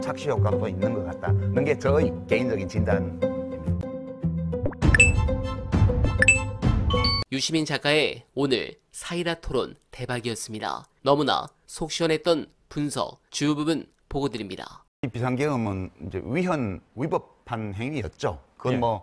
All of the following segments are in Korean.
착시 효과도 있는 것 같다는 게 저의 개인적인 진단입니다. 유시민 작가의 오늘 사이다 토론 대박이었습니다. 너무나 속 시원했던 분석 주요 부분 보고 드립니다. 이 비상계엄은 이제 위법한 행위였죠. 그건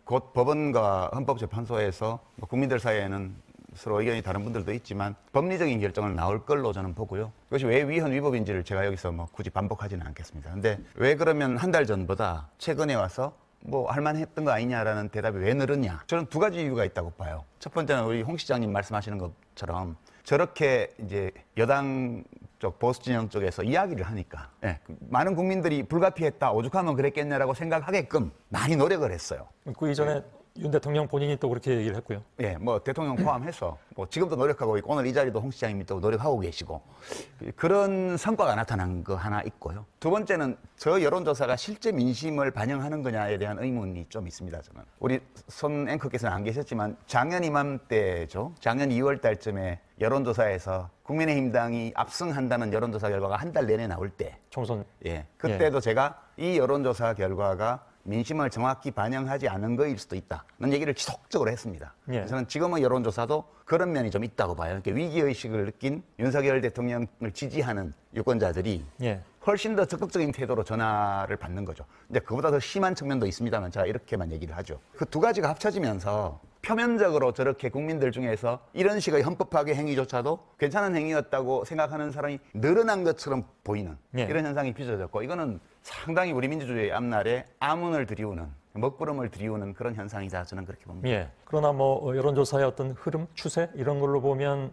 곧 법원과 헌법재판소에서 국민들 사이에는 서로 의견이 다른 분들도 있지만 법리적인 결정은 나올 걸로 저는 보고요. 그것이 왜 위헌 위법인지를 제가 여기서 굳이 반복하지는 않겠습니다. 근데 왜 그러면 한 달 전보다 최근에 와서 할만했던 거 아니냐라는 대답이 왜 늘었냐? 저는 두 가지 이유가 있다고 봐요. 첫 번째는 우리 홍 시장님 말씀하시는 것처럼 저렇게 이제 여당 쪽 보수 진영 쪽에서 이야기를 하니까 많은 국민들이 불가피했다, 오죽하면 그랬겠냐라고 생각하게끔 많이 노력을 했어요. 그 이전에 윤 대통령 본인이 또 그렇게 얘기를 했고요. 대통령 포함해서 지금도 노력하고 있고 오늘 이 자리도 홍 시장님이 또 노력하고 계시고 그런 성과가 나타난 거 하나 있고요. 두 번째는 저 여론조사가 실제 민심을 반영하는 거냐에 대한 의문이 좀 있습니다. 저는 우리 손 앵커께서는 안 계셨지만 작년 이맘때죠. 작년 2월 달쯤에 여론조사에서 국민의힘당이 압승한다는 여론조사 결과가 한 달 내내 나올 때 총선 그때도 제가 이 여론조사 결과가 민심을 정확히 반영하지 않은 거일 수도 있다는 얘기를 지속적으로 했습니다. 저는 지금의 여론조사도 그런 면이 좀 있다고 봐요. 그러니까 위기의식을 느낀 윤석열 대통령을 지지하는 유권자들이 훨씬 더 적극적인 태도로 전화를 받는 거죠. 근데 그보다 더 심한 측면도 있습니다만 제가 이렇게만 얘기를 하죠. 그 두 가지가 합쳐지면서 표면적으로 저렇게 국민들 중에서 이런 식의 헌법파괴 행위조차도 괜찮은 행위였다고 생각하는 사람이 늘어난 것처럼 보이는 이런 현상이 빚어졌고 이거는 상당히 우리 민주주의의 앞날에 암운을 들이우는 먹구름을 들이우는 그런 현상이다 저는 그렇게 봅니다. 그러나 여론조사의 어떤 흐름, 추세 이런 걸로 보면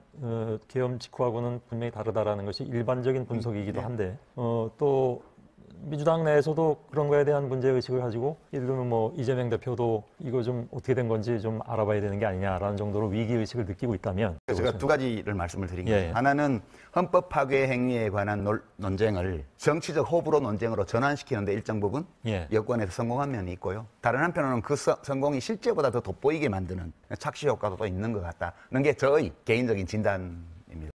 계엄 직후하고는 분명히 다르다라는 것이 일반적인 분석이기도 한데 또 민주당 내에서도 그런 거에 대한 문제의식을 가지고 예를 들면 이재명 대표도 이거 좀 어떻게 된 건지 좀 알아봐야 되는 게 아니냐라는 정도로 위기의식을 느끼고 있다면 제가 두 가지를 말씀을 드린 거예요. 하나는 헌법 파괴 행위에 관한 논쟁을 정치적 호불호 논쟁으로 전환시키는데 일정 부분 여권에서 성공한 면이 있고요. 다른 한편으로는 그 성공이 실제보다 더 돋보이게 만드는 착시 효과도 또 있는 것 같다는 게 저의 개인적인 진단입니다.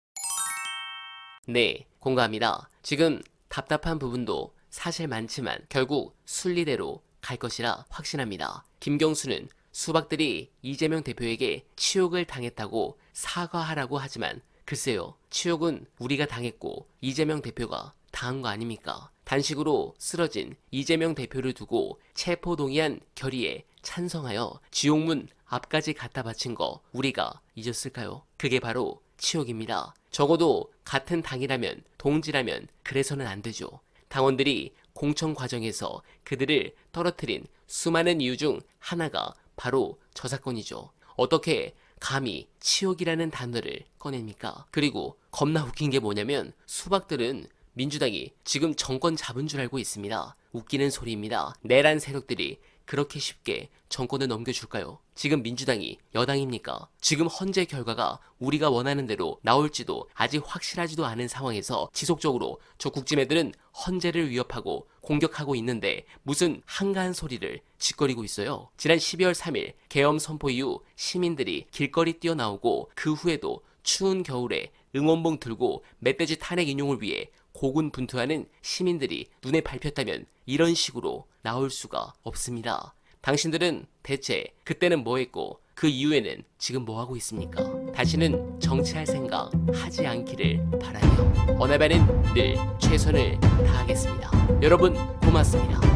네, 공감합니다. 지금 답답한 부분도 사실 많지만 결국 순리대로 갈 것이라 확신합니다. 김경수는 수박들이 이재명 대표에게 치욕을 당했다고 사과하라고 하지만 글쎄요, 치욕은 우리가 당했고 이재명 대표가 당한 거 아닙니까? 단식으로 쓰러진 이재명 대표를 두고 체포동의안 결의에 찬성하여 지옥문 앞까지 갖다 바친 거 우리가 잊었을까요? 그게 바로 치욕입니다. 적어도 같은 당이라면, 동지라면 그래서는 안 되죠. 당원들이 공천 과정에서 그들을 떨어뜨린 수많은 이유 중 하나가 바로 저 사건이죠. 어떻게 감히 치욕이라는 단어를 꺼냅니까? 그리고 겁나 웃긴 게 뭐냐면 수박들은 민주당이 지금 정권 잡은 줄 알고 있습니다. 웃기는 소리입니다. 내란 세력들이 그렇게 쉽게 정권을 넘겨줄까요? 지금 민주당이 여당입니까? 지금 헌재 결과가 우리가 원하는 대로 나올지도 아직 확실하지도 않은 상황에서 지속적으로 저 국진애들은 헌재를 위협하고 공격하고 있는데 무슨 한가한 소리를 짓거리고 있어요. 지난 12월 3일 계엄 선포 이후 시민들이 길거리 뛰어나오고 그 후에도 추운 겨울에 응원봉 들고 멧돼지 탄핵 인용을 위해 고군분투하는 시민들이 눈에 밟혔다면 이런 식으로 나올 수가 없습니다. 당신들은 대체 그때는 뭐 했고 그 이후에는 지금 뭐 하고 있습니까? 다시는 정치할 생각 하지 않기를 바라며 어나바는 늘 최선을 다하겠습니다. 여러분 고맙습니다.